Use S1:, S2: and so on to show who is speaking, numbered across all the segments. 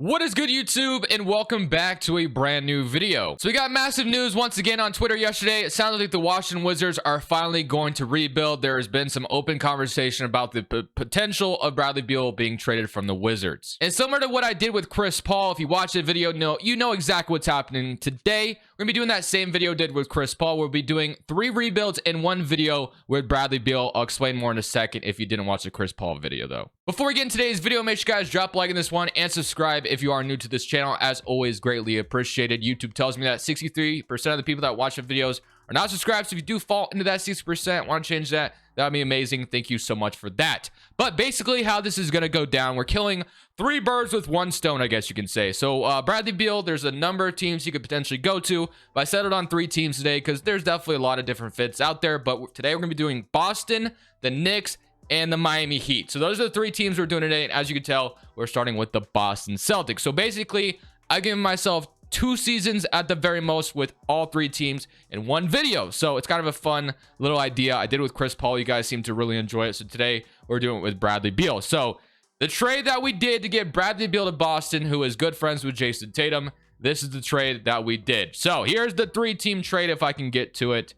S1: What is good, YouTube, and welcome back to a brand new video. So we got massive news once again on Twitter yesterday. It sounds like the Washington Wizards are finally going to rebuild. There has been some open conversation about the potential of Bradley Beal being traded from the Wizards. And similar to what I did with Chris Paul, if you watch the video, you know exactly what's happening today. We're gonna be doing that same video did with Chris Paul. We'll be doing 3 rebuilds in one video with Bradley Beal. I'll explain more in a second if you didn't watch the Chris Paul video though. Before we get into today's video, make sure you guys drop a like on this one and subscribe if you are new to this channel. As always, greatly appreciated. YouTube tells me that 63% of the people that watch the videos are not subscribed. So if you do fall into that 60%, want to change that, that would be amazing. Thank you so much for that. But basically how this is going to go down, we're killing 3 birds with 1 stone, I guess you can say. So Bradley Beal, there's a number of teams you could potentially go to, but I settled on 3 teams today because there's definitely a lot of different fits out there. But today we're going to be doing Boston, the Knicks, and the Miami Heat. So those are the 3 teams we're doing today. And as you can tell, we're starting with the Boston Celtics. So basically, I've given myself 2 seasons at the very most with all 3 teams in one video. So it's kind of a fun little idea. I did it with Chris Paul. You guys seem to really enjoy it. So today we're doing it with Bradley Beal. So the trade that we did to get Bradley Beal to Boston, who is good friends with Jason Tatum, this is the trade that we did. So here's the 3-team trade if I can get to it.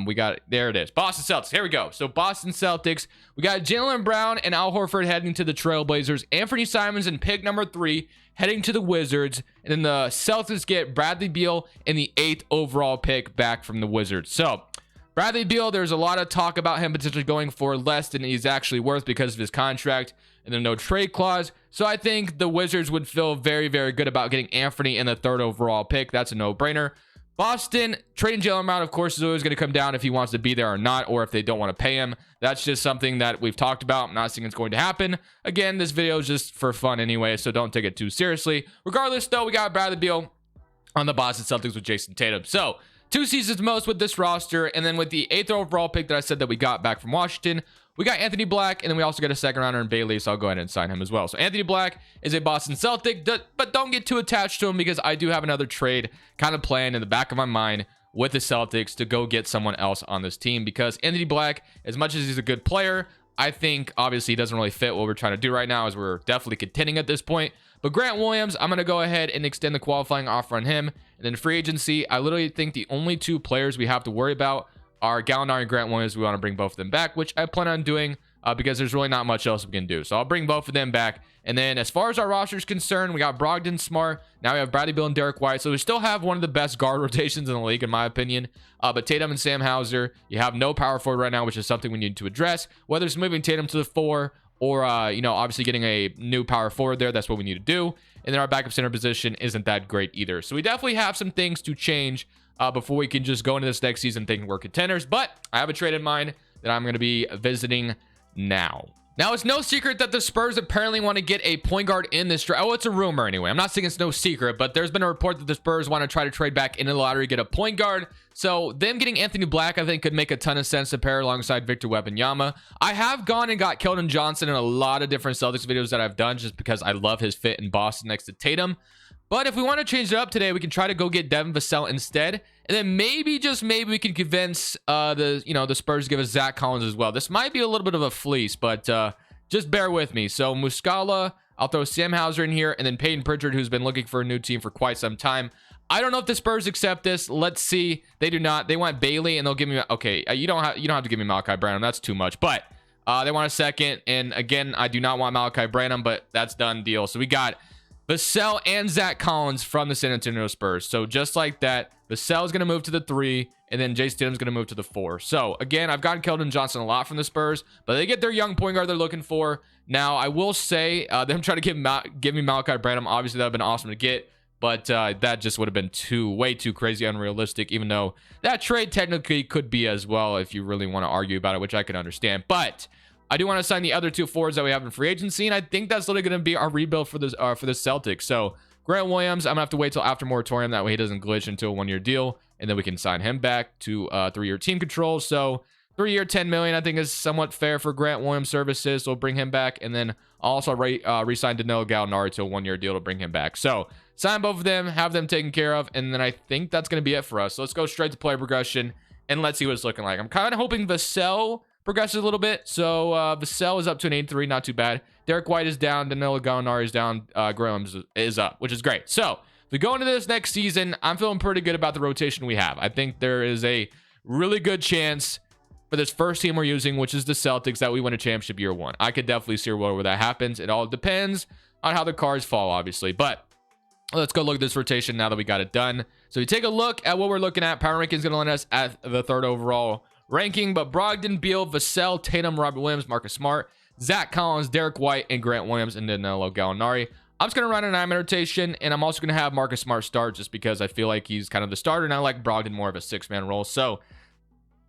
S1: We got it. There it is. Boston Celtics. Here we go. So Boston Celtics, we got Jaylen Brown and Al Horford heading to the Trailblazers. Anthony Simons and pick number 3 heading to the Wizards. And then the Celtics get Bradley Beal and the 8th overall pick back from the Wizards. So Bradley Beal, there's a lot of talk about him potentially going for less than he's actually worth because of his contract and the no trade clause. So I think the Wizards would feel very, very good about getting Anthony in the 3rd overall pick. That's a no-brainer. Boston, trading Jaylen Brown, of course, is always going to come down if he wants to be there or not, or if they don't want to pay him. That's just something that we've talked about. I'm not saying it's going to happen. Again, this video is just for fun anyway, so don't take it too seriously. Regardless, though, we got Bradley Beal on the Boston Celtics with Jason Tatum. So 2 seasons most with this roster, and then with the 8th overall pick that I said that we got back from Washington, we got Anthony Black, and then we also got a 2nd rounder in Bailey, so I'll go ahead and sign him as well. So Anthony Black is a Boston Celtic, but don't get too attached to him because I do have another trade kind of planned in the back of my mind with the Celtics to go get someone else on this team, because Anthony Black, as much as he's a good player, I think obviously he doesn't really fit what we're trying to do right now, as we're definitely contending at this point. But Grant Williams, I'm going to go ahead and extend the qualifying offer on him. And then free agency, I literally think the only 2 players we have to worry about are Gallinari and Grant Williams. We want to bring both of them back, which I plan on doing because there's really not much else we can do. So I'll bring both of them back. And then as far as our roster is concerned, we got Brogdon, Smart. Now we have Bradley Beal and Derek White. So we still have one of the best guard rotations in the league, in my opinion. But Tatum and Sam Hauser, you have no power forward right now, which is something we need to address. Whether it's moving Tatum to the 4 or, obviously getting a new power forward there, that's what we need to do. And then our backup center position isn't that great either. So we definitely have some things to change before we can just go into this next season thinking we're contenders. But I have a trade in mind that I'm going to be visiting now. Now, it's no secret that the Spurs apparently want to get a point guard in this draft. Oh, it's a rumor anyway. I'm not saying it's no secret, but there's been a report that the Spurs want to try to trade back into the lottery, get a point guard. So them getting Anthony Black, I think, could make a ton of sense to pair alongside Victor Wembanyama. I have gone and got Keldon Johnson in a lot of different Celtics videos that I've done just because I love his fit in Boston next to Tatum. But if we want to change it up today, we can try to go get Devin Vassell instead. And then maybe, just maybe, we can convince the Spurs to give us Zach Collins as well. This might be a little bit of a fleece, but just bear with me. So Muscala, I'll throw Sam Hauser in here, and then Peyton Pritchard, who's been looking for a new team for quite some time. I don't know if the Spurs accept this. Let's see. They do not. They want Bailey, and they'll give me. Okay, you don't have to give me Malachi Branham. That's too much. But they want a 2nd, and again, I do not want Malachi Branham, but that's done deal. So we got Vassell and Zach Collins from the San Antonio Spurs. So just like that, Vassell is going to move to the 3, and then Jason Tatum's going to move to the 4. So again, I've gotten Keldon Johnson a lot from the Spurs, but they get their young point guard they're looking for. Now, I will say, them trying to give me Malachi Branham, obviously that would have been awesome to get, but that just would have been way too crazy unrealistic, even though that trade technically could be as well if you really want to argue about it, which I can understand. But I do want to sign the other 2 forwards that we have in free agency, and I think that's literally going to be our rebuild for the Celtics. So Grant Williams, I'm going to have to wait till after moratorium. That way he doesn't glitch into a 1-year deal, and then we can sign him back to 3-year team control. So 3-year, $10 million, I think is somewhat fair for Grant Williams' services. So we'll bring him back, and then I'll also re-sign Danilo Gallinari to a 1-year deal to bring him back. So sign both of them, have them taken care of, and then I think that's going to be it for us. So let's go straight to player progression, and let's see what it's looking like. I'm kind of hoping Vassell progresses a little bit. So Vassell is up to an 83, not too bad. Derek White is down, Danilo Gallinari is down, Grant Williams is up, which is great. So if we go into this next season, I'm feeling pretty good about the rotation we have. I think there is a really good chance for this first team we're using, which is the Celtics, that we win a championship year one. I could definitely see a world where that happens. It all depends on how the cards fall, obviously. But let's go look at this rotation now that we got it done. So you take a look at what we're looking at. Power ranking is going to land us at the 3rd overall ranking, but Brogdon, Beal, Vassell, Tatum, Robert Williams, Marcus Smart, Zach Collins, Derek White, and Grant Williams, and Danilo Gallinari. I'm just going to run a 9-man rotation, and I'm also going to have Marcus Smart start just because I feel like he's kind of the starter, and I like Brogdon more of a 6-man role. So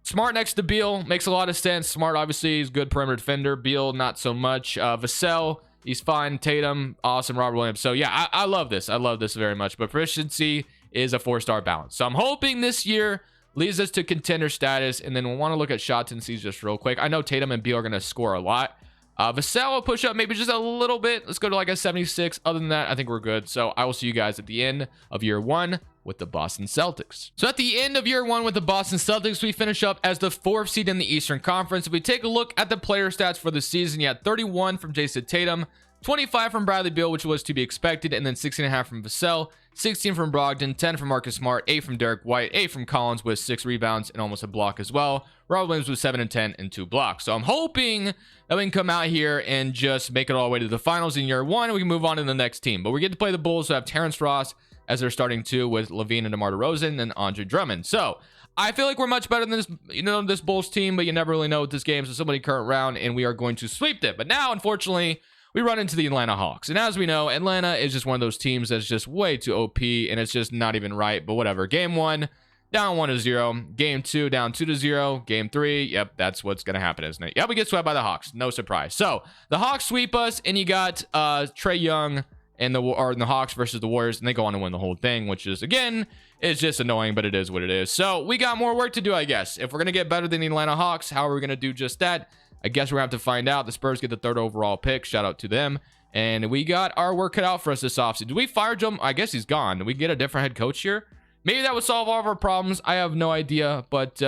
S1: Smart next to Beal makes a lot of sense. Smart, obviously, is good perimeter defender. Beal, not so much. Vassell, he's fine. Tatum, awesome. Robert Williams. So, yeah, I love this. I love this very much. But proficiency is a 4-star balance. So I'm hoping this year leads us to contender status. And then we'll want to look at shot tendencies just real quick. I know Tatum and Beal are going to score a lot. Vassell will push up maybe just a little bit. Let's go to like a 76. Other than that, I think we're good. So I will see you guys at the end of year one with the Boston Celtics. So at the end of year one with the Boston Celtics, we finish up as the 4th seed in the Eastern Conference. If we take a look at the player stats for the season, you had 31 from Jason Tatum, 25 from Bradley Beal, which was to be expected, and then 16.5 from Vassell, 16 from Brogdon, 10 from Marcus Smart, 8 from Derek White, 8 from Collins with 6 rebounds and almost a block as well. Robert Williams with 7 and 10 and 2 blocks. So I'm hoping that we can come out here and just make it all the way to the finals in year one, and we can move on to the next team. But we get to play the Bulls, who have Terrence Ross as they're starting 2 with Levine and DeMar DeRozan and Andre Drummond. So I feel like we're much better than this, this Bulls team, but you never really know with this game. So somebody current round, and we are going to sweep them. But now, unfortunately, we run into the Atlanta Hawks. And as we know, Atlanta is just one of those teams that's just way too OP, and it's just not even right. But whatever. Game 1, down 1-0. Game 2, down 2-0. Game 3, yep, that's what's going to happen, isn't it? Yeah, we get swept by the Hawks. No surprise. So the Hawks sweep us, and you got Trae Young and the Hawks versus the Warriors, and they go on to win the whole thing, which is, again, it's just annoying, but it is what it is. So we got more work to do, I guess. If we're going to get better than the Atlanta Hawks, how are we going to do just that? I guess we're going to have to find out. The Spurs get the 3rd overall pick. Shout out to them. And we got our work cut out for us this offseason. Do we fire Joe? I guess he's gone. Do we get a different head coach here? Maybe that would solve all of our problems. I have no idea. But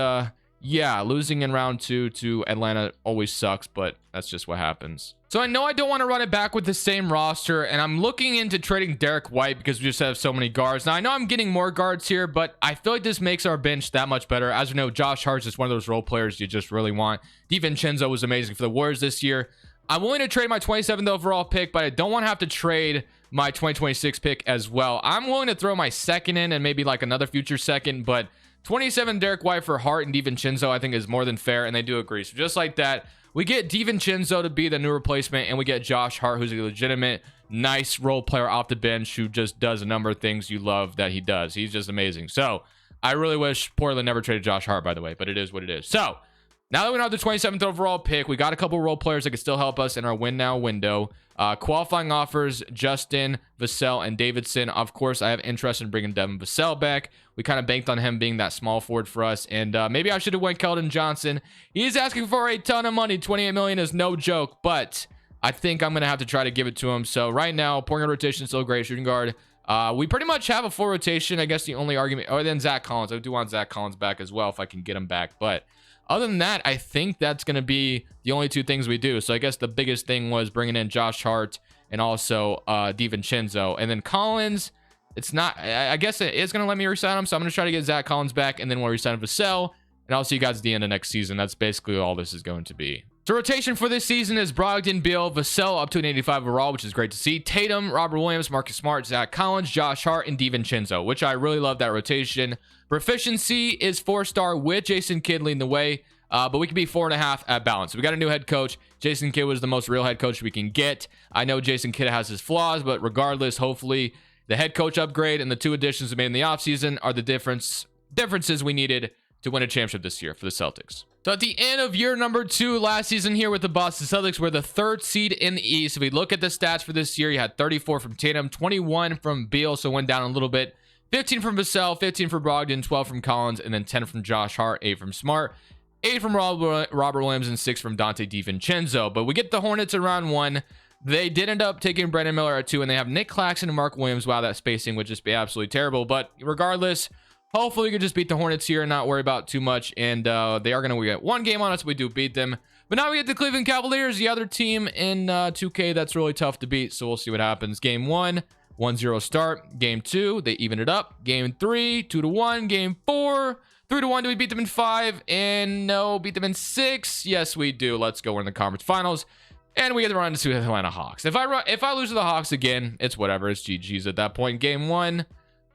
S1: yeah, losing in round 2 to Atlanta always sucks, but that's just what happens. So I know I don't want to run it back with the same roster, and I'm looking into trading Derek White because we just have so many guards. Now, I know I'm getting more guards here, but I feel like this makes our bench that much better. As we know, Josh Hart is one of those role players you just really want. DiVincenzo was amazing for the Warriors this year. I'm willing to trade my 27th overall pick, but I don't want to have to trade my 2026 pick as well. I'm willing to throw my 2nd in and maybe like another future 2nd, but 27 Derek White for Hart and DiVincenzo I think is more than fair, and they do agree. So just like that, we get DiVincenzo to be the new replacement, and we get Josh Hart, who's a legitimate, nice role player off the bench who just does a number of things you love that he does. He's just amazing. So I really wish Portland never traded Josh Hart, by the way, but it is what it is. So now that we have the 27th overall pick, we got a couple role players that can still help us in our win now window. Qualifying offers, Justin, Vassell, and Davidson. Of course, I have interest in bringing Devin Vassell back. We kind of banked on him being that small forward for us. And maybe I should have went Keldon Johnson. He's asking for a ton of money. $28 million is no joke, but I think I'm going to have to try to give it to him. So right now, point guard rotation is still great. Shooting guard. We pretty much have a full rotation. I guess the only argument, oh, then Zach Collins. I do want Zach Collins back as well if I can get him back. But other than that, I think that's going to be the only 2 things we do. So I guess the biggest thing was bringing in Josh Hart and also DiVincenzo. And then Collins, it's not, I guess it is going to let me resign him. So I'm going to try to get Zach Collins back, and then we'll resign Vassell. And I'll see you guys at the end of next season. That's basically all this is going to be. So rotation for this season is Brogdon, Beal, Vassell up to an 85 overall, which is great to see. Tatum, Robert Williams, Marcus Smart, Zach Collins, Josh Hart, and DiVincenzo, which I really love that rotation. Proficiency is 4-star with Jason Kidd leading the way, but we can be 4.5 at balance. So we got a new head coach. Jason Kidd was the most real head coach we can get. I know Jason Kidd has his flaws, but regardless, hopefully the head coach upgrade and the 2 additions we made in the offseason are the differences we needed to win a championship this year for the Celtics. So at the end of year number 2 last season here with the Boston Celtics, we're the 3rd seed in the East. If we look at the stats for this year, you had 34 from Tatum, 21 from Beal, so went down a little bit, 15 from Vassell, 15 for Brogdon, 12 from Collins, and then 10 from Josh Hart, 8 from Smart, 8 from Robert Williams, and 6 from Dante DiVincenzo. But we get the Hornets in round 1. They did end up taking Brandon Miller at 2, and they have Nick Claxton and Mark Williams. Wow, that spacing would just be absolutely terrible. But regardless, hopefully we can just beat the Hornets here and not worry about too much. And they are going to get 1 game on us if we do beat them. But now we get the Cleveland Cavaliers, the other team in 2K that's really tough to beat. So we'll see what happens. Game 1, 1-0 start. Game 2, they even it up. Game 3, 2-1. Game 4, 3-1. Do we beat them in 5? And no, beat them in 6. Yes, we do. Let's go. We're in the conference finals. And we get to run into the Atlanta Hawks. If I lose to the Hawks again, it's whatever. It's GG's at that point. Game 1,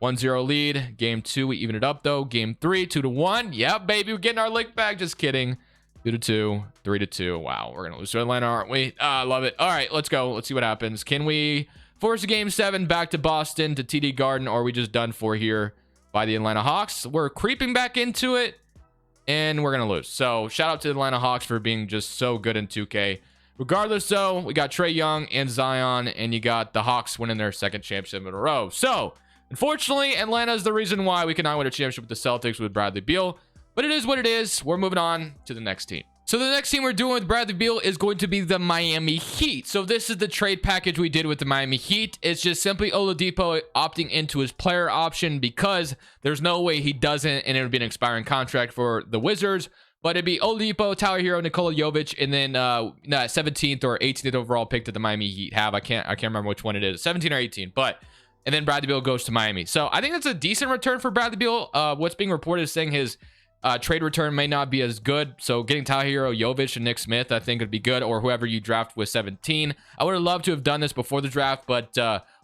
S1: 1-0 lead. Game 2, we even it up though. Game 3, 2-1. Yep, baby, we're getting our lick back. Just kidding. 2-2, 3-2. Wow, we're gonna lose to Atlanta, aren't we? I love it. All right, let's go. Let's see what happens. Can we force a game 7 back to Boston to TD Garden, or are we just done for here by the Atlanta Hawks? We're creeping back into it, and we're gonna lose. So shout out to the Atlanta Hawks for being just so good in 2K. Regardless, though, we got Trae Young and Zion, and you got the Hawks winning their second championship in a row. So unfortunately, Atlanta is the reason why we cannot win a championship with the Celtics with Bradley Beal. But it is what it is. We're moving on to the next team. So the next team we're doing with Bradley Beal is going to be the Miami Heat. So this is the trade package we did with the Miami Heat. It's just simply Oladipo opting into his player option because there's no way he doesn't, and it would be an expiring contract for the Wizards. But it'd be Oladipo, Tyler Hero, Nikola Jovic, and then 17th or 18th overall pick that the Miami Heat have. I can't remember which one it is, 17 or 18. And then Bradley Beal goes to Miami. So I think that's a decent return for Bradley Beal. What's being reported is saying his trade return may not be as good. So getting Tyler Hero, Jovic, and Nick Smith, I think would be good, or whoever you draft with 17. I would have loved to have done this before the draft, but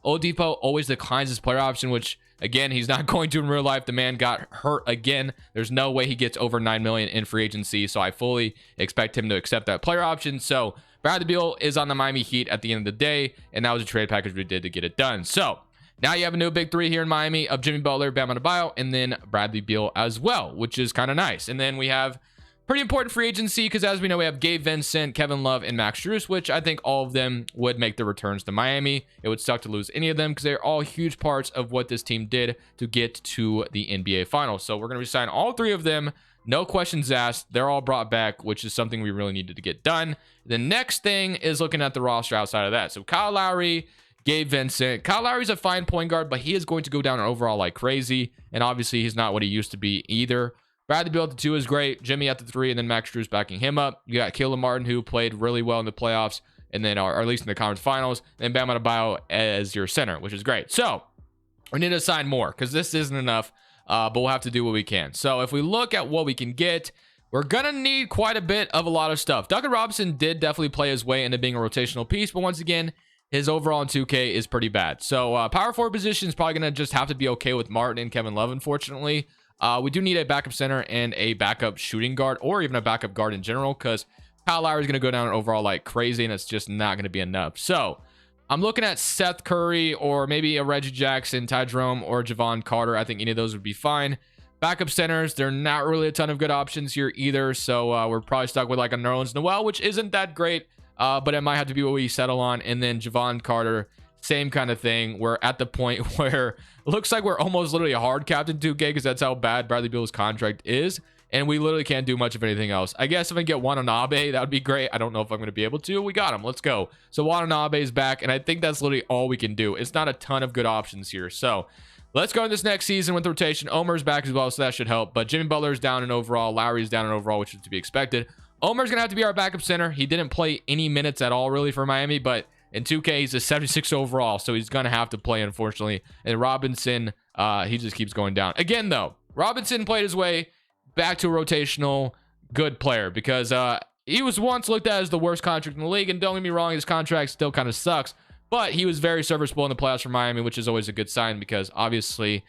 S1: Oladipo always declines his player option, which again, he's not going to in real life. The man got hurt again. There's no way he gets over $9 million in free agency. So I fully expect him to accept that player option. So Bradley Beal is on the Miami Heat at the end of the day, and that was a trade package we did to get it done. So now you have a new big three here in Miami of Jimmy Butler, Bam Adebayo, and then Bradley Beal as well, which is kind of nice. And then we have pretty important free agency because, as we know, we have Gabe Vincent, Kevin Love, and Max Strus, which I think all of them would make the returns to Miami. It would suck to lose any of them because they're all huge parts of what this team did to get to the NBA Finals. So we're going to resign all 3 of them. No questions asked. They're all brought back, which is something we really needed to get done. The next thing is looking at the roster outside of that. So Kyle Lowry, Gabe Vincent. Kyle Lowry's a fine point guard, but he is going to go down overall like crazy. And obviously, he's not what he used to be either. Bradley Beal at the 2 is great. Jimmy at the 3, and then Max Strus backing him up. You got Caleb Martin, who played really well in the playoffs, and then, or at least in the conference finals. And then Bam Adebayo as your center, which is great. So we need to sign more because this isn't enough, but we'll have to do what we can. So if we look at what we can get, we're going to need quite a bit of a lot of stuff. Duncan Robinson did definitely play his way into being a rotational piece, but once again, his overall in 2K is pretty bad. So power forward position is probably going to just have to be okay with Martin and Kevin Love, unfortunately. We do need a backup center and a backup shooting guard, or even a backup guard in general, because Kyle Lowry is going to go down overall like crazy, and it's just not going to be enough. So I'm looking at Seth Curry, or maybe a Reggie Jackson, Ty Jerome, or Javon Carter. I think any of those would be fine. Backup centers, they're not really a ton of good options here either. So we're probably stuck with like a Nerlens Noel, which isn't that great. But it might have to be what we settle on. And then Javon Carter, same kind of thing. We're at the point where it looks like we're almost literally a hard capped in 2K because that's how bad Bradley Beal's contract is. And we literally can't do much of anything else. I guess if I get Watanabe, that would be great. I don't know if I'm going to be able to. We got him. Let's go. So Watanabe is back, and I think that's literally all we can do. It's not a ton of good options here. So let's go in this next season with the rotation. Omer's back as well, so that should help. But Jimmy Butler's down in overall. Lowry's down in overall, which is to be expected. Omer's going to have to be our backup center. He didn't play any minutes at all, really, for Miami, but in 2K, he's a 76 overall, so he's going to have to play, unfortunately. And Robinson, he just keeps going down. Again, though, Robinson played his way back to a rotational good player because he was once looked at as the worst contract in the league, and don't get me wrong, his contract still kind of sucks, but he was very serviceable in the playoffs for Miami, which is always a good sign because obviously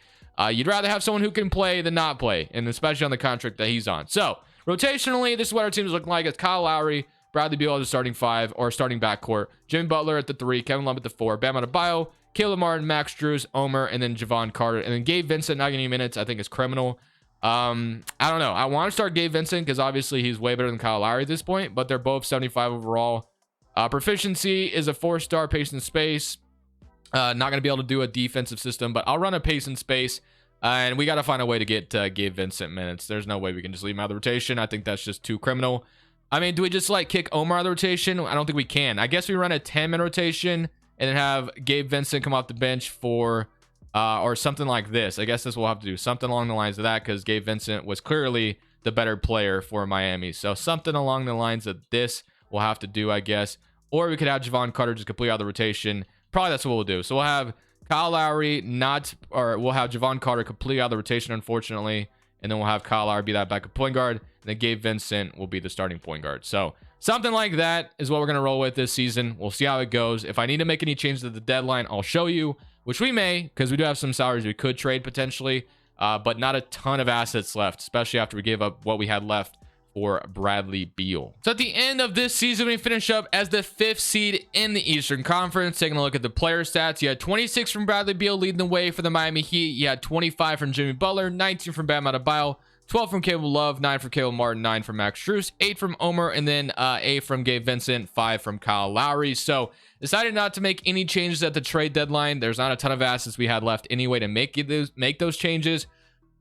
S1: you'd rather have someone who can play than not play, and especially on the contract that he's on. So rotationally, this is what our team is looking like. It's Kyle Lowry, Bradley Beal as a starting 5 or starting backcourt, Jimmy Butler at the 3, Kevin Love at the 4, Bam Adebayo, Caleb Martin, Max Strus, Omer, and then Javon Carter, and then Gabe Vincent not getting any minutes. I think is criminal. I don't know. I want to start Gabe Vincent because obviously he's way better than Kyle Lowry at this point, but they're both 75 overall. Proficiency is a 4-star, pace and space. Not going to be able to do a defensive system, but I'll run a pace and space. And we got to find a way to get Gabe Vincent minutes. There's no way we can just leave him out of the rotation. I think that's just too criminal. I mean, do we just like kick Omer out of the rotation? I don't think we can. I guess we run a 10-man rotation and then have Gabe Vincent come off the bench for or something like this. I guess this will have to do something along the lines of that because Gabe Vincent was clearly the better player for Miami. So something along the lines of this we'll have to do, I guess. Or we could have Javon Carter just completely out of the rotation. Probably that's what we'll do. So we'll have Kyle Lowry we'll have Javon Carter completely out of the rotation, unfortunately. And then we'll have Kyle Lowry be that backup point guard. And then Gabe Vincent will be the starting point guard. So something like that is what we're going to roll with this season. We'll see how it goes. If I need to make any changes at the deadline, I'll show you, which we may, because we do have some salaries we could trade potentially, but not a ton of assets left, especially after we gave up what we had left for Bradley Beal. So at the end of this season, we finish up as the 5th seed in the Eastern Conference. Taking a look at the player stats, you had 26 from Bradley Beal leading the way for the Miami Heat. You had 25 from Jimmy Butler, 19 from Bam Adebayo, 12 from Caleb Love, 9 from Caleb Martin, 9 from Max Strus, 8 from Omer, and then 8 from Gabe Vincent, 5 from Kyle Lowry. So decided not to make any changes at the trade deadline. There's not a ton of assets we had left anyway to make those changes.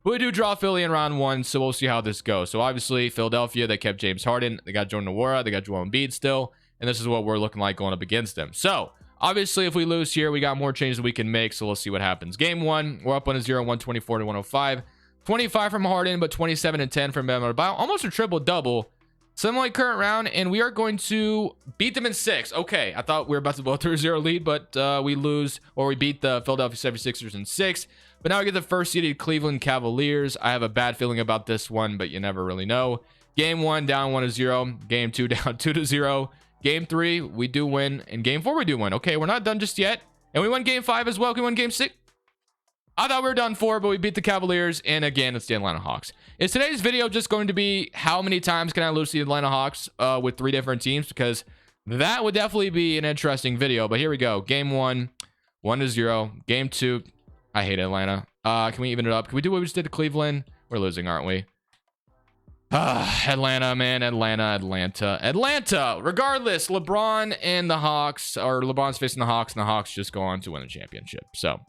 S1: But we do draw Philly in round 1, so we'll see how this goes. So obviously, Philadelphia, they kept James Harden. They got Jordan Nwora. They got Joel Embiid still. And this is what we're looking like going up against them. So obviously, if we lose here, we got more changes we can make. So we'll see what happens. Game 1, we're up 1-0, 124 to 105. 25 from Harden, but 27 and 10 from Bam Adebayo. Almost a triple-double. Similar like current round, and we are going to beat them in 6. Okay, I thought we were about to blow through a 0 lead, but we lose, or we beat the Philadelphia 76ers in 6. But now we get the first seeded Cleveland Cavaliers. I have a bad feeling about this one, but you never really know. Game 1, down 1-0. Game 2, down 2-0. Game 3, we do win. And Game 4, we do win. Okay, we're not done just yet. And we won Game 5 as well. We won Game 6. I thought we were done for, but we beat the Cavaliers. And again, it's the Atlanta Hawks. Is today's video just going to be how many times can I lose the Atlanta Hawks with 3 different teams? Because that would definitely be an interesting video. But here we go. Game 1, 1-0. Game 2, I hate Atlanta. Can we even it up? Can we do what we just did to Cleveland? We're losing, aren't we? Atlanta, man. Atlanta. Regardless, LeBron and the Hawks, or LeBron's facing the Hawks, and the Hawks just go on to win the championship. So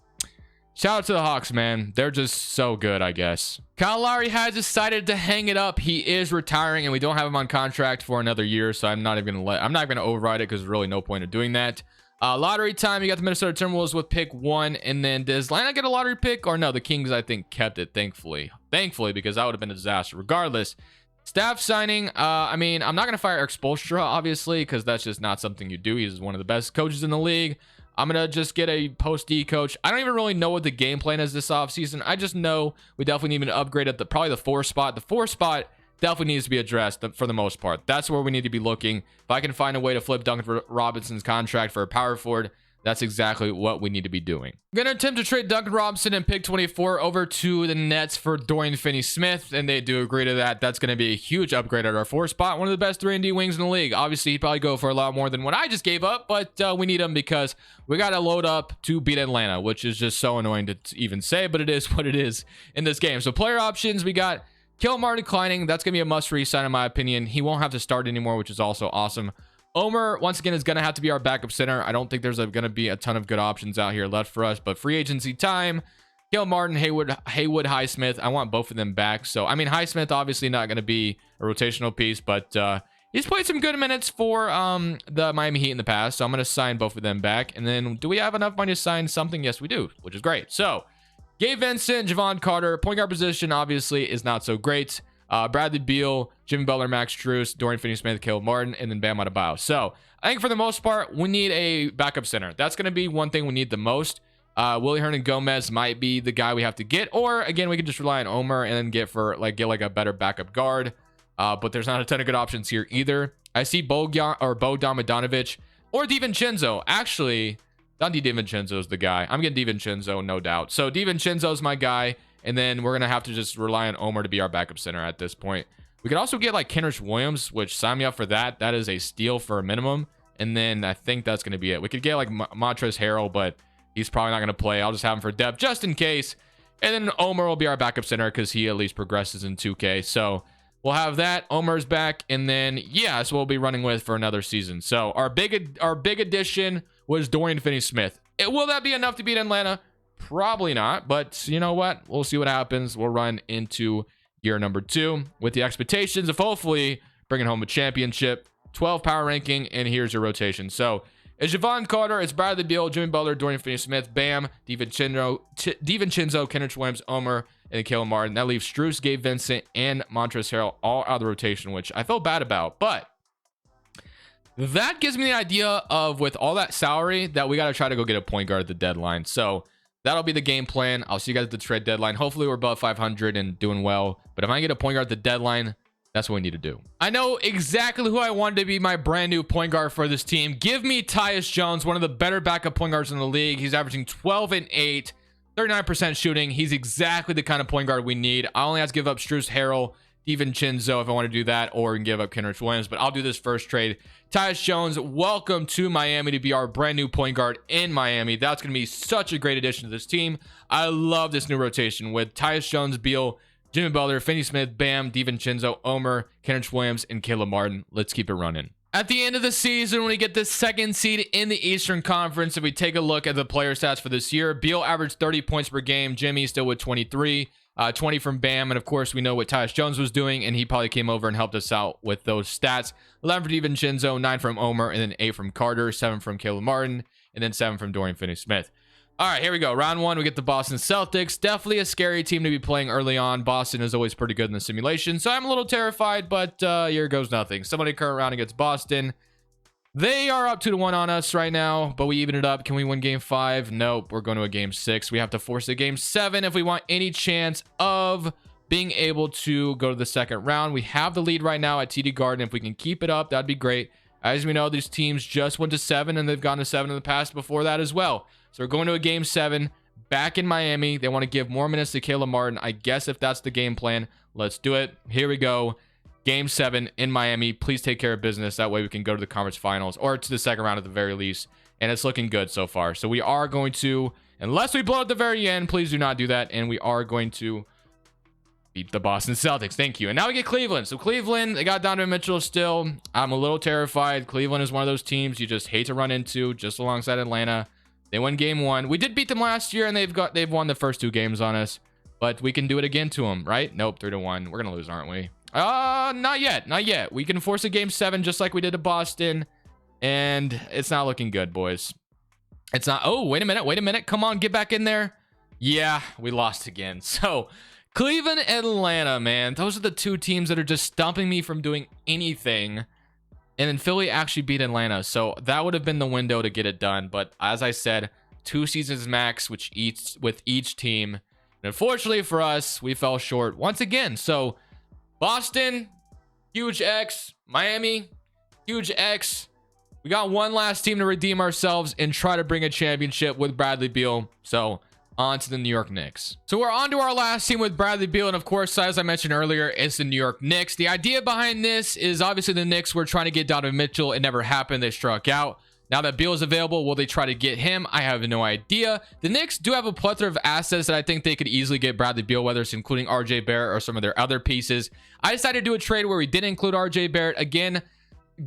S1: shout out to the Hawks, man. They're just so good, I guess. Kyle Lowry has decided to hang it up. He is retiring, and we don't have him on contract for another year, so I'm not gonna override it because there's really no point of doing that. Lottery time, you got the Minnesota Timberwolves with pick 1, and then does Atlanta get a lottery pick? Or no, the Kings, I think, kept it, thankfully, because that would have been a disaster. Regardless, staff signing, I mean, I'm not going to fire Eric Spoelstra, obviously, because that's just not something you do. He's one of the best coaches in the league. I'm going to just get a post-D coach. I don't even really know what the game plan is this offseason. I just know we definitely need to upgrade at probably the 4 spot. The 4 spot definitely needs to be addressed for the most part. That's where we need to be looking. If I can find a way to flip Duncan Robinson's contract for a power forward, that's exactly what we need to be doing. I'm going to attempt to trade Duncan Robinson and pick 24 over to the Nets for Dorian Finney-Smith, and they do agree to that. That's going to be a huge upgrade at our 4 spot. One of the best 3-and-D wings in the league. Obviously, he'd probably go for a lot more than what I just gave up, but we need him because we got to load up to beat Atlanta, which is just so annoying to even say, but it is what it is in this game. So player options, we got Caleb Martin declining. That's going to be a must re-sign in my opinion. He won't have to start anymore, which is also awesome. Omer, once again, is going to have to be our backup center. I don't think there's going to be a ton of good options out here left for us, but free agency time. Caleb Martin, Haywood, Highsmith. I want both of them back. So, I mean, Highsmith obviously not going to be a rotational piece, but he's played some good minutes for the Miami Heat in the past. So I'm going to sign both of them back. And then do we have enough money to sign something? Yes, we do, which is great. So Gabe Vincent, Javon Carter, point guard position obviously is not so great. Bradley Beal, Jimmy Butler, Max Strus, Dorian Finney-Smith, Caleb Martin, and then Bam Adebayo. So I think for the most part, we need a backup center. That's going to be one thing we need the most. Willie Hernan-Gomez might be the guy we have to get, or again, we can just rely on Omer and then get like a better backup guard. But there's not a ton of good options here either. I see Bogdan Bogdanovic or DiVincenzo. Actually, Don DiVincenzo is the guy. I'm getting DiVincenzo, no doubt. So DiVincenzo is my guy. And then we're going to have to just rely on Omer to be our backup center at this point. We could also get like Kenrich Williams, which sign me up for that. That is a steal for a minimum. And then I think that's going to be it. We could get like Montrezl Harrell, but he's probably not going to play. I'll just have him for depth just in case. And then Omer will be our backup center because he at least progresses in 2K. So we'll have that. Omer's back. And then, yeah, that's what we'll be running with for another season. So our big addition was Dorian Finney-Smith. Will that be enough to beat Atlanta? Probably not, but you know what? We'll see what happens. We'll run into year number 2 with the expectations of hopefully bringing home a championship. 12 power ranking, and here's your rotation. So it's Javon Carter, it's Bradley Beal, Jimmy Butler, Dorian Finney-Smith, Bam, DiVincenzo, Kenrich Williams, Omer, and Caleb Martin. That leaves Strus, Gabe Vincent, and Montrezl Harrell all out of the rotation, which I felt bad about. But that gives me the idea of, with all that salary, that we got to try to go get a point guard at the deadline. So that'll be the game plan. I'll see you guys at the trade deadline. Hopefully we're above 500 and doing well. But if I get a point guard at the deadline, that's what we need to do. I know exactly who I wanted to be my brand new point guard for this team. Give me Tyus Jones, one of the better backup point guards in the league. He's averaging 12 and 8, 39% shooting. He's exactly the kind of point guard we need. I only have to give up Strus, Harrell, DiVincenzo if I want to do that, or give up Kenrich Williams, but I'll do this first trade. Tyus Jones, welcome to Miami to be our brand new point guard in Miami. That's going to be such a great addition to this team. I love this new rotation with Tyus Jones, Beal, Jimmy Butler, Finney Smith, Bam, DiVincenzo, Omer, Kenrich Williams, and Caleb Martin. Let's keep it running. At the end of the season, when we get the second seed in the Eastern Conference, if we take a look at the player stats for this year, Beal averaged 30 points per game. Jimmy still with 23, 20 from Bam. And of course, we know what Tyus Jones was doing, and he probably came over and helped us out with those stats. 11 for DiVincenzo, 9 from Omer, and then 8 from Carter, 7 from Caleb Martin, and then 7 from Dorian Finney-Smith. All right, here we go. Round 1, we get the Boston Celtics. Definitely a scary team to be playing early on. Boston is always pretty good in the simulation, so I'm a little terrified, but here goes nothing. Somebody current round against Boston. They are up 2-1 on us right now, but we even it up. Can we win game 5? Nope, we're going to a game 6. We have to force a game 7 if we want any chance of being able to go to the second round. We have the lead right now at TD Garden. If we can keep it up, that'd be great. As we know, these teams just went to 7, and they've gone to 7 in the past before that as well. So we're going to a game 7 back in Miami. They want to give more minutes to Caleb Martin. I guess if that's the game plan, let's do it. Here we go. Game 7 in Miami. Please take care of business. That way we can go to the conference finals or to the second round at the very least. And it's looking good so far. So we are going to, unless we blow at the very end, please do not do that. And we are going to beat the Boston Celtics. Thank you. And now we get Cleveland. So Cleveland, they got Donovan Mitchell still. I'm a little terrified. Cleveland is one of those teams you just hate to run into, just alongside Atlanta. They won game 1. We did beat them last year, and they've won the first 2 games on us. But we can do it again to them, right? Nope, 3-1. We're gonna lose, aren't we? Not yet. Not yet. We can force a game 7 just like we did to Boston, and it's not looking good, boys. It's not. Oh, wait a minute. Wait a minute. Come on, get back in there. Yeah, we lost again. So Cleveland and Atlanta, man, those are the 2 teams that are just stopping me from doing anything. And then Philly actually beat Atlanta. So that would have been the window to get it done. But as I said, 2 seasons max, with each team. And unfortunately for us, we fell short once again. So Boston, huge X. Miami, huge X. We got one last team to redeem ourselves and try to bring a championship with Bradley Beal. So on to the New York Knicks. So we're on to our last team with Bradley Beal, and of course, as I mentioned earlier, it's the New York Knicks. The idea behind this is obviously the Knicks were trying to get Donovan Mitchell. It never happened. They struck out. Now that Beal is available, will they try to get him? I have no idea. The Knicks do have a plethora of assets that I think they could easily get Bradley Beal, whether it's including RJ Barrett or some of their other pieces. I decided to do a trade where we did include RJ Barrett. Again,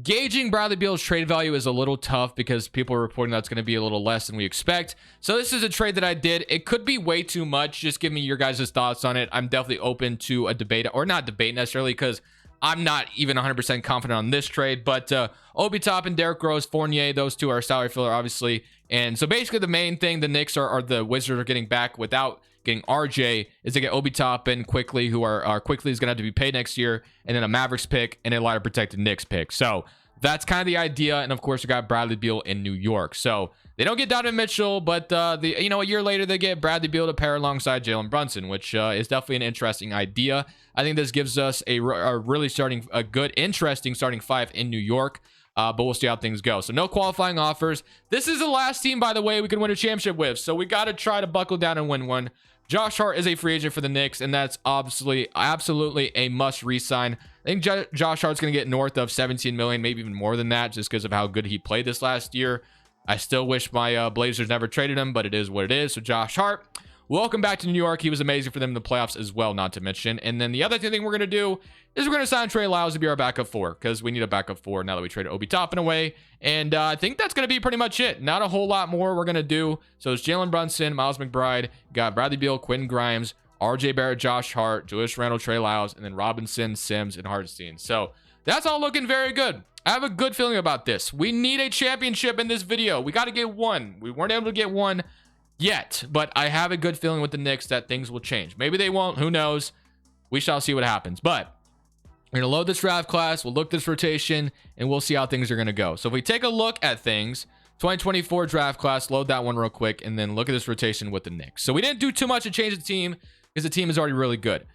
S1: gauging Bradley Beal's trade value is a little tough because people are reporting that's going to be a little less than we expect. So this is a trade that I did. It could be way too much. Just give me your guys' thoughts on it. I'm definitely open to a debate, or not debate necessarily, because I'm not even 100% confident on this trade. But Obi Toppin, Derrick Rose, Fournier, those 2 are salary filler, obviously. And so basically the main thing the Knicks or the Wizards are getting back without getting RJ is to get Obi Toppin quickly, who are quickly is going to have to be paid next year, and then a Mavericks pick and a lot of protected Knicks pick. So that's kind of the idea. And of course, we got Bradley Beal in New York. So they don't get Donovan Mitchell, but a year later they get Bradley Beal to pair alongside Jalen Brunson, which is definitely an interesting idea. I think this gives us a good, interesting starting 5 in New York. But we'll see how things go. So no qualifying offers. This is the last team, by the way, we can win a championship with. So we got to try to buckle down and win one. Josh Hart is a free agent for the Knicks, and that's absolutely a must re-sign. I think Josh Hart's going to get north of 17 million, maybe even more than that, just because of how good he played this last year. I still wish my Blazers never traded him, but it is what it is. So Josh Hart, welcome back to New York. He was amazing for them in the playoffs as well, not to mention. And then the other thing we're going to do is we're going to sign Trey Lyles to be our backup 4, because we need a backup 4 now that we traded Obi Toppin away. And I think that's going to be pretty much it. Not a whole lot more we're going to do. So it's Jalen Brunson, Miles McBride, got Bradley Beal, Quentin Grimes, RJ Barrett, Josh Hart, Julius Randle, Trey Lyles, and then Robinson, Sims, and Hartenstein. So that's all looking very good. I have a good feeling about this. We need a championship in this video. We got to get one. We weren't able to get one yet, but I have a good feeling with the Knicks that things will change. Maybe they won't. Who knows? We shall see what happens. But we're going to load this draft class. We'll look this rotation, and we'll see how things are going to go. So if we take a look at things, 2024 draft class, load that one real quick, and then look at this rotation with the Knicks. So we didn't do too much to change the team because the team is already really good.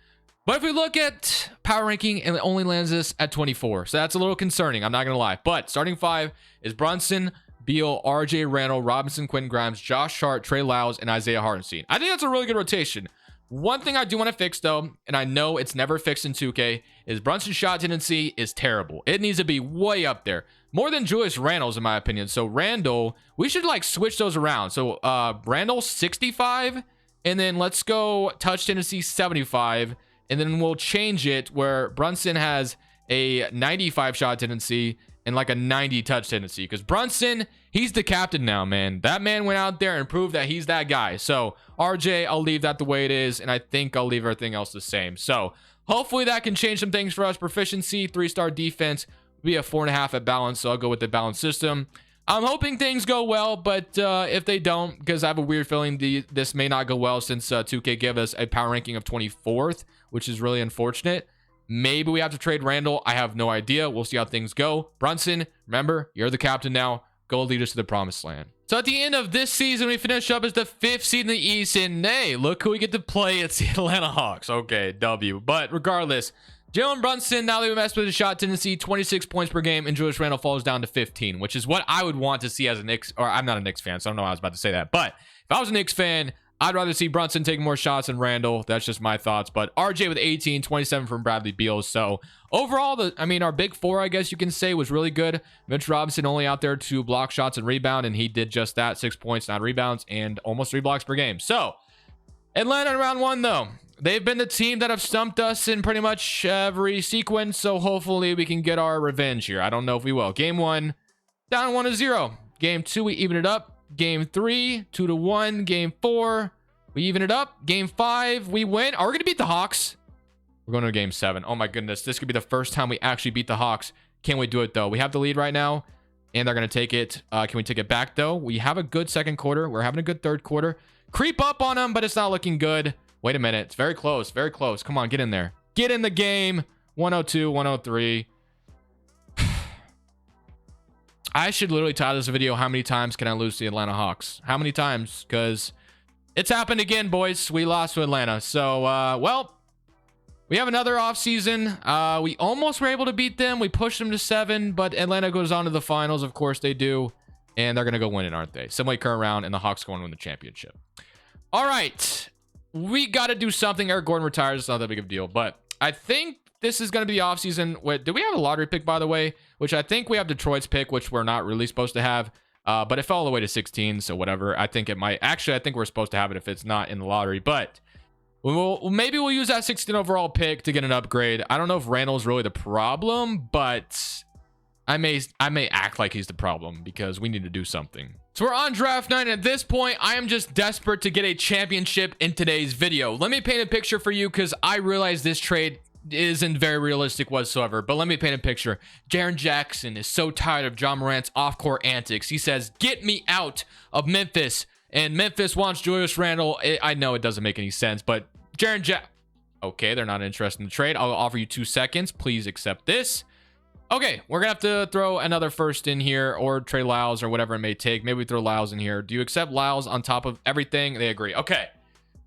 S1: But if we look at power ranking, it only lands us at 24. So that's a little concerning. I'm not going to lie. But starting 5 is Brunson, Beal, RJ Randall, Robinson, Quentin Grimes, Josh Hart, Trey Lyles, and Isaiah Hartenstein. I think that's a really good rotation. One thing I do want to fix, though, and I know it's never fixed in 2K, is Brunson's shot tendency is terrible. It needs to be way up there. More than Julius Randle's, in my opinion. So Randle, we should like switch those around. So Randle 65, and then let's go touch tendency 75, and then we'll change it where Brunson has a 95 shot tendency and like a 90 touch tendency, because Brunson, he's the captain now, man. That man went out there and proved that he's that guy. So RJ, I'll leave that the way it is, and I think I'll leave everything else the same. So hopefully that can change some things for us. Proficiency, 3-star defense, be a 4.5 at balance, so I'll go with the balance system. I'm hoping things go well, but if they don't, because I have a weird feeling this may not go well, since 2K gave us a power ranking of 24th, which is really unfortunate. Maybe we have to trade Randall. I have no idea. We'll see how things go. Brunson, remember, you're the captain now. Go lead us to the promised land. So at the end of this season, we finish up as the 5th seed in the East. And hey, look who we get to play. It's the Atlanta Hawks. Okay, W. But regardless, Jalen Brunson, now that we messed with his shot tendency, 26 points per game, and Julius Randle falls down to 15, which is what I would want to see as a Knicks, or I'm not a Knicks fan, so I don't know why I was about to say that. But if I was a Knicks fan, I'd rather see Brunson take more shots than Randall. That's just my thoughts. But RJ with 18, 27 from Bradley Beal. So overall, our big 4, I guess you can say, was really good. Mitch Robinson only out there to block shots and rebound, and he did just that. 6 points, 9 rebounds, and almost 3 blocks per game. So Atlanta in round 1, though. They've been the team that have stumped us in pretty much every sequence. So hopefully we can get our revenge here. I don't know if we will. Game 1, down 1-0. Game 2, we even it up. Game 3, 2-1. Game 4, we even it up. Game 5, we win. Are we going to beat the Hawks? We're going to Game 7. Oh my goodness. This could be the first time we actually beat the Hawks. Can't we do it, though? We have the lead right now, and they're going to take it. Can we take it back, though? We have a good second quarter. We're having a good third quarter. Creep up on them, but it's not looking good. Wait a minute. It's very close. Very close. Come on, get in there. Get in the game. 102, 103. I should literally title this video, how many times can I lose to the Atlanta Hawks? How many times? Because it's happened again, boys. We lost to Atlanta. So, well, we have another offseason. We almost were able to beat them. We pushed them to 7, but Atlanta goes on to the finals. Of course they do. And they're going to go win it, aren't they? Similar current round, and the Hawks going to win the championship. All right. We got to do something. Eric Gordon retires. It's not that big of a deal. But I think this is going to be the offseason. Wait, do we have a lottery pick, by the way? Which I think we have Detroit's pick, which we're not really supposed to have. But it fell all the way to 16, so whatever. I think it might. Actually, I think we're supposed to have it if it's not in the lottery. But maybe we'll use that 16 overall pick to get an upgrade. I don't know if Randall's really the problem, but I may act like he's the problem because we need to do something. So we're on draft night, and at this point, I am just desperate to get a championship in today's video. Let me paint a picture for you because I realize this trade isn't very realistic whatsoever, but let me paint a picture. Jaren Jackson is so tired of John Morant's off-court antics. He says, get me out of Memphis, and Memphis wants Julius Randle. I know it doesn't make any sense, but okay, they're not interested in the trade. I'll offer you 2 seconds. Please accept this. Okay, we're gonna have to throw another first in here, or trade Lyles, or whatever it may take. Maybe we throw Lyles in here. Do you accept Lyles on top of everything? They agree. Okay.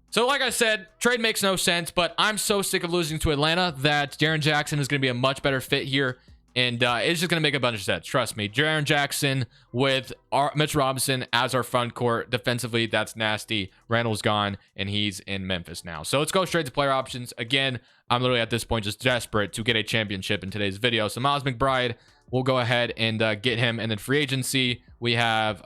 S1: So like I said, trade makes no sense, but I'm so sick of losing to Atlanta that Jaren Jackson is going to be a much better fit here, and it's just going to make a bunch of sense. Trust me. Jaren Jackson with Mitch Robinson as our front court. Defensively, that's nasty. Randall's gone, and he's in Memphis now. So let's go straight to player options. Again, I'm literally at this point just desperate to get a championship in today's video. So Miles McBride, we'll go ahead and get him. And then free agency, we have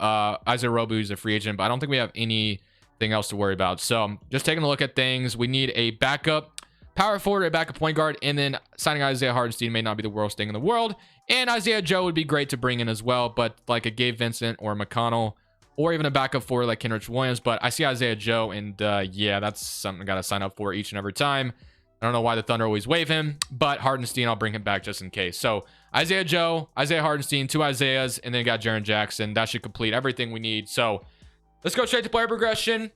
S1: Isaiah Roby, who's a free agent, but I don't think we have anything else to worry about. So just taking a look at things, we need a backup power forward, a backup point guard, and then signing Isaiah Hartenstein may not be the worst thing in the world. And Isaiah Joe would be great to bring in as well, but like a Gabe Vincent or McConnell, or even a backup forward like Kenrich Williams. But I see Isaiah Joe, and yeah, that's something I got to sign up for each and every time. I don't know why the Thunder always waive him, but Hartenstein, I'll bring him back just in case. So Isaiah Joe, Isaiah Hartenstein, 2 Isaiahs, and then got Jaren Jackson. That should complete everything we need. So Let's go straight to player progression. I'm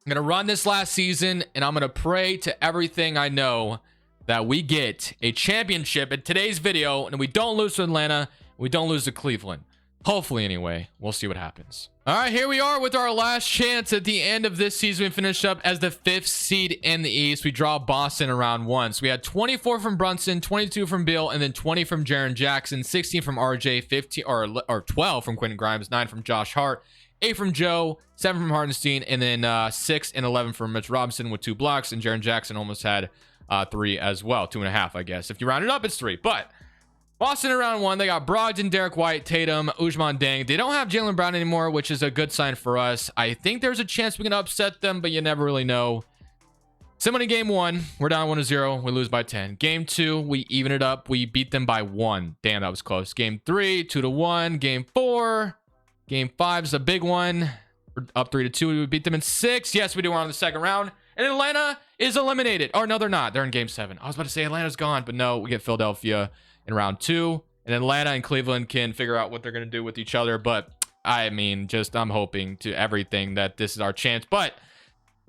S1: going to run this last season, and I'm going to pray to everything I know that we get a championship in today's video, and we don't lose to Atlanta, we don't lose to Cleveland. Hopefully, anyway. We'll see what happens. All right, here we are with our last chance at the end of this season. We finished up as the 5th seed in the East. We draw Boston in round 1. So we had 24 from Brunson, 22 from Beal, and then 20 from Jaren Jackson, 16 from RJ, 15 or 12 from Quentin Grimes, 9 from Josh Hart, 8 from Joe, 7 from Hardenstein, and then 6 and 11 from Mitch Robinson with 2 blocks. And Jaren Jackson almost had 3 as well, 2.5, I guess. If you round it up, it's 3. But Boston in round 1, they got Brogdon, Derek White, Tatum, Usman Deng. They don't have Jaylen Brown anymore, which is a good sign for us. I think there's a chance we can upset them, but you never really know. Similar to game 1, we're down 1-0. We lose by 10. Game 2, we even it up. We beat them by 1. Damn, that was close. Game 3, 2-1. Game 4, game 5 is a big one. We're up 3-2. We beat them in 6. Yes, we do. We're on the second round. And Atlanta is eliminated. Oh, no, they're not. They're in game 7. I was about to say Atlanta's gone, but no, we get Philadelphia in round 2, and Atlanta and Cleveland can figure out what they're going to do with each other. But I mean, I'm hoping to everything that this is our chance. But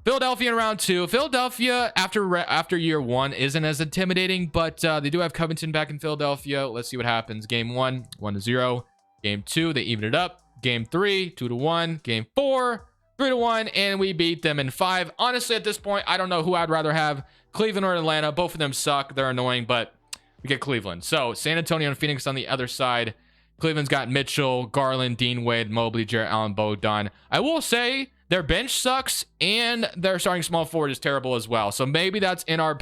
S1: Philadelphia in round 2. Philadelphia after year 1 isn't as intimidating, but they do have Covington back in Philadelphia. Let's see what happens. Game 1, 1-0. Game 2, they even it up. Game 3, 2-1. Game 4, 3-1, and we beat them in 5. Honestly, at this point, I don't know who I'd rather have, Cleveland or Atlanta. Both of them suck. They're annoying, but we get Cleveland. So San Antonio and Phoenix on the other side. Cleveland's got Mitchell, Garland, Dean Wade, Mobley, Jarrett Allen, Bogdan. I will say their bench sucks, and their starting small forward is terrible as well. So maybe that's in our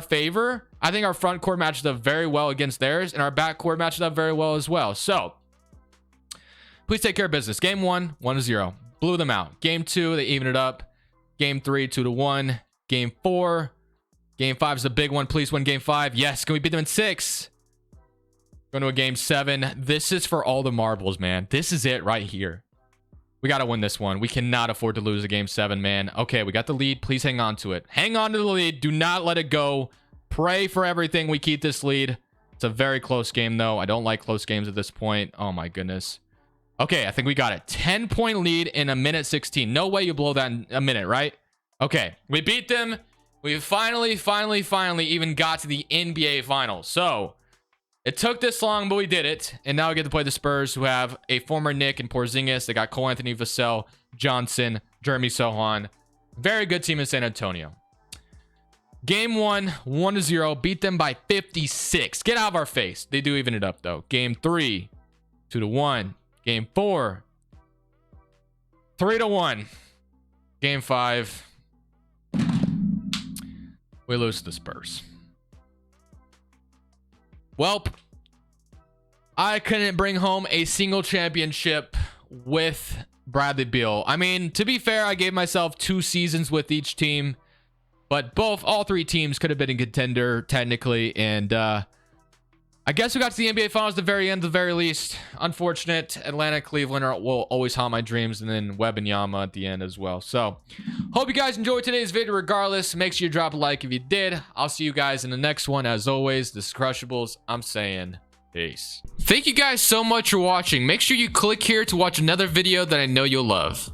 S1: favor. I think our front court matches up very well against theirs, and our back court matches up very well as well. So please take care of business. Game 1, 1-0. Blew them out. Game 2, they evened it up. Game 3, 2-1. Game 4. Game 5 is a big one. Please win game 5. Yes. Can we beat them in 6? Going to a game 7. This is for all the marbles, man. This is it right here. We got to win this one. We cannot afford to lose a game 7, man. Okay, we got the lead. Please hang on to it. Hang on to the lead. Do not let it go. Pray for everything we keep this lead. It's a very close game, though. I don't like close games at this point. Oh, my goodness. Okay, I think we got it. 10-point lead in a minute 16. No way you blow that in a minute, right? Okay, we beat them. We finally even got to the NBA Finals. So it took this long, but we did it. And now we get to play the Spurs, who have a former Knick and Porzingis. They got Cole Anthony, Vassell, Johnson, Jeremy Sohan. Very good team in San Antonio. Game 1, 1-0. Beat them by 56. Get out of our face. They do even it up, though. Game 3, 2-1. Game 4, 3-1. Game 5. We lose to the Spurs. Well, I couldn't bring home a single championship with Bradley Beal. I mean, to be fair, I gave myself 2 seasons with each team, but all 3 teams could have been a contender technically. And I guess we got to the NBA Finals at the very end, at the very least. Unfortunate. Atlanta, Cleveland will always haunt my dreams, and then Webb and Yama at the end as well. So, hope you guys enjoyed today's video regardless. Make sure you drop a like if you did. I'll see you guys in the next one. As always, this is Crushables. I'm saying peace. Thank you guys so much for watching. Make sure you click here to watch another video that I know you'll love.